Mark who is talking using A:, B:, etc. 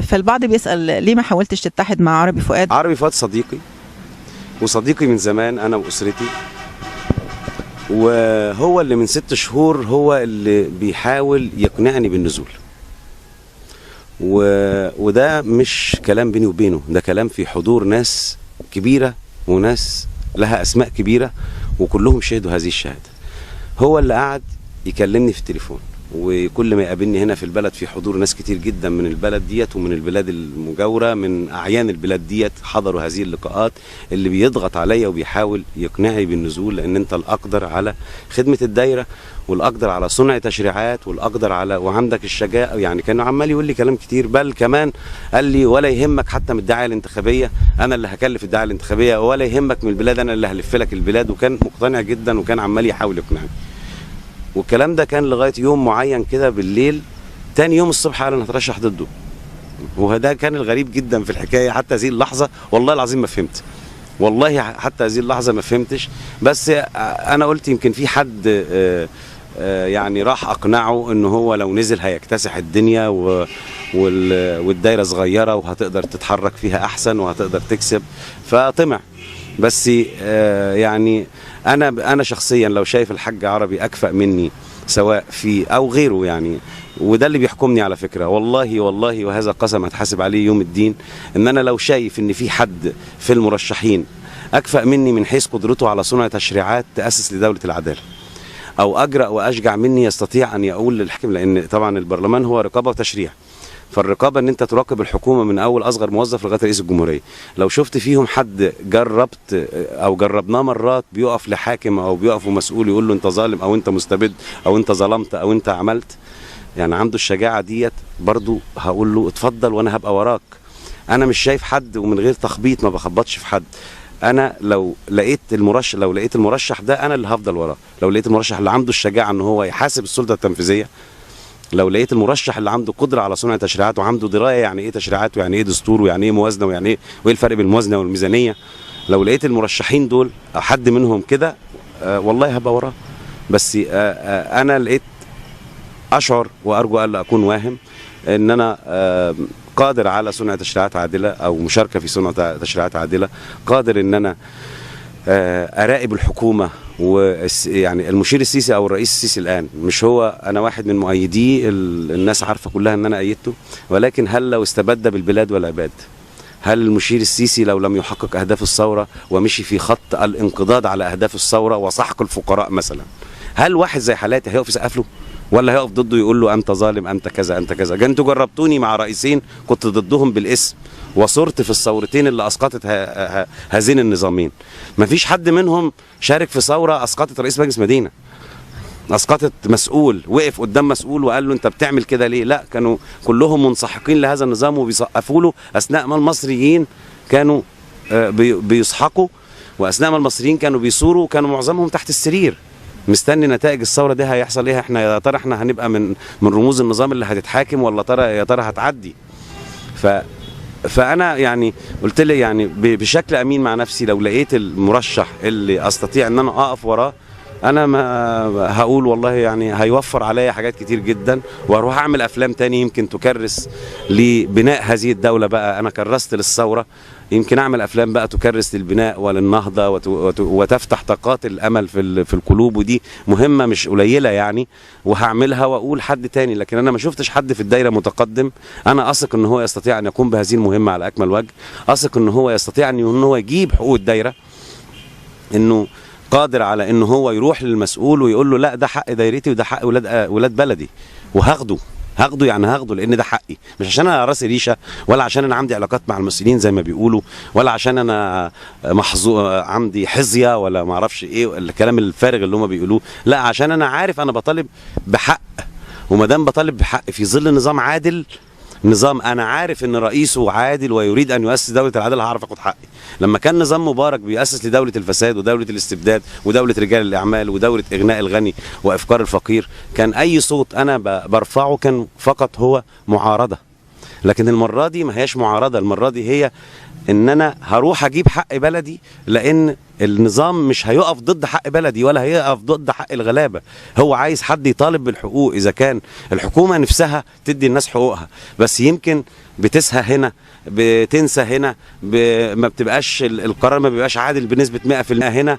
A: فالبعض بيسأل ليه ما حاولتش تتحد مع عربي فؤاد؟
B: عربي فؤاد صديقي وصديقي من زمان أنا وأسرتي، وهو اللي من 6 شهور هو اللي بيحاول يقنعني بالنزول، وده مش كلام بيني وبينه، ده كلام في حضور ناس كبيرة وناس لها أسماء كبيرة وكلهم شهدوا هذه الشهادة. هو اللي قعد يكلمني في التليفون، وكل ما يقابلني هنا في البلد في حضور ناس كتير جدا من البلد ديت ومن البلاد المجاورة، من أعيان البلاد ديت حضروا هذه اللقاءات، اللي بيضغط عليا وبيحاول يقنعني بالنزول، لأن أنت الأقدر على خدمة الدايرة والأقدر على صنع تشريعات والأقدر على وعندك الشجاعة. يعني كان عمال يقول لي كلام كتير، بل كمان قال لي ولا يهمك حتى من الدعاية الانتخابية، أنا اللي هكلف الدعاية الانتخابية، ولا يهمك من البلاد، أنا اللي هلف لك البلاد. وكان مقتنع جدا وكان عمال يحاول يقنعني. والكلام ده كان لغايه يوم معين كده بالليل، تاني يوم الصبح قال انا هترشح ضده. وده كان الغريب جدا في الحكايه، حتى هذه اللحظه والله العظيم ما فهمت، والله حتى هذه اللحظه ما فهمتش. بس انا قلت يمكن في حد يعني راح اقنعه ان هو لو نزل هيكتسح الدنيا والدايره صغيره وهتقدر تتحرك فيها احسن وهتقدر تكسب، فطمع. بس يعني انا شخصيا لو شايف الحاج عربي اكفأ مني سواء في او غيره يعني، وده اللي بيحكمني على فكره، والله والله وهذا قسم هتحاسب عليه يوم الدين، ان انا لو شايف ان في حد في المرشحين اكفأ مني من حيث قدرته على صنع تشريعات تأسس لدوله العداله، او اجرأ واشجع مني يستطيع ان يقول للحكم، لان طبعا البرلمان هو رقابه وتشريع، فالرقابه ان انت تراقب الحكومه من اول اصغر موظف لغايه رئيس الجمهوريه. لو شفت فيهم حد جربت او جربناه مرات بيقف لحاكم او بيقف مسؤول يقول له انت ظالم او انت مستبد او انت ظلمت او انت عملت، يعني عنده الشجاعه ديت، برضو هقول له اتفضل وانا هبقى وراك. انا مش شايف حد، ومن غير تخبيط ما بخبطش في حد. انا لو لقيت المرشح ده انا اللي هفضل وراه، لو لقيت المرشح اللي عنده الشجاعه ان هو يحاسب السلطه التنفيذيه، لو لقيت المرشح اللي عنده قدره على صنع تشريعات وعنده درايه يعني ايه تشريعات ويعني ايه دستور ويعني ايه موازنه ويعني ايه وايه الفرق بين الموازنه والميزانيه، لو لقيت المرشحين دول او حد منهم كده والله هبقى وراه. بس انا لقيت اشعر وارجو الا اكون واهم ان انا قادر على صنع تشريعات عادله او مشاركه في صنع تشريعات عادله، قادر ان انا اراقب الحكومه. ويعني المشير السيسي او الرئيس السيسي الان مش هو، انا واحد من مؤيديه، الناس عارفه كلها ان انا ايدته، ولكن هل لو استبد بالبلاد والعباد، هل المشير السيسي لو لم يحقق اهداف الثوره ومشي في خط الانقضاض على اهداف الثوره وسحق الفقراء مثلا، هل واحد زي حالاتي هيقف يسقف له ولا هيقف ضده يقول له انت ظالم انت كذا انت كذا؟ انتوا جربتوني مع رئيسين كنت ضدهم بالاسم وصرت في الثورتين اللي اسقطت هذين النظامين، مفيش حد منهم شارك في ثوره اسقطت رئيس مجلس مدينه، اسقطت مسؤول، وقف قدام مسؤول وقال له انت بتعمل كده ليه؟ لا، كانوا كلهم منسحقين لهذا النظام وبيسقفوا له، اثناء ما المصريين كانوا بيسحقوا، واثناء ما المصريين كانوا بيثوروا، كانوا معظمهم تحت السرير مستني نتائج الثوره دي هيحصل ايه، احنا يا ترى احنا هنبقى من رموز النظام اللي هتتحاكم ولا يا ترى هتعدي. فانا يعني قلت لي يعني بشكل امين مع نفسي، لو لقيت المرشح اللي استطيع ان انا اقف وراه، انا ما هقول والله يعني هيوفر عليا حاجات كتير جدا، واروح اعمل افلام تاني يمكن تكرس لبناء هذه الدوله. بقى انا كرست للثوره، يمكن اعمل افلام بقى تكرس للبناء وللنهضه وتفتح طاقات الامل في القلوب، ودي مهمه مش قليله يعني، وهعملها واقول حد تاني. لكن انا ما شفتش حد في الدايره متقدم انا اثق ان هو يستطيع ان يقوم بهذه المهمه على اكمل وجه، اثق ان هو يستطيع ان هو يجيب حقوق الدايره، انه قادر على ان هو يروح للمسؤول ويقول له لا ده حق دايرتي وده حق ولاد بلدي، وهاخده يعني هاخده لان ده حقي، مش عشان انا راسي ريشه ولا عشان انا عندي علاقات مع المسؤولين زي ما بيقولوا ولا عشان انا عندي حظيه ولا ما اعرفش ايه الكلام الفارغ اللي هم بيقولوه، لا، عشان انا عارف انا بطالب بحق، وما دام بطالب بحق في ظل نظام عادل، نظام انا عارف ان رئيسه عادل ويريد ان يؤسس دوله العداله، هعرف اخد حقي. لما كان نظام مبارك بيؤسس لدوله الفساد ودوله الاستبداد ودوله رجال الاعمال ودوله اغناء الغني وافقار الفقير، كان اي صوت انا برفعه كان فقط هو معارضه. لكن المره دي ما هياش معارضه، المره دي هي ان انا هروح اجيب حق بلدي، لان النظام مش هيقف ضد حق بلدي ولا هيقف ضد حق الغلابه. هو عايز حد يطالب بالحقوق. اذا كان الحكومه نفسها تدي الناس حقوقها، بس يمكن بتسهى هنا، بتنسى هنا، ما بتبقاش القرار ما بيبقاش عادل بنسبه 100% هنا.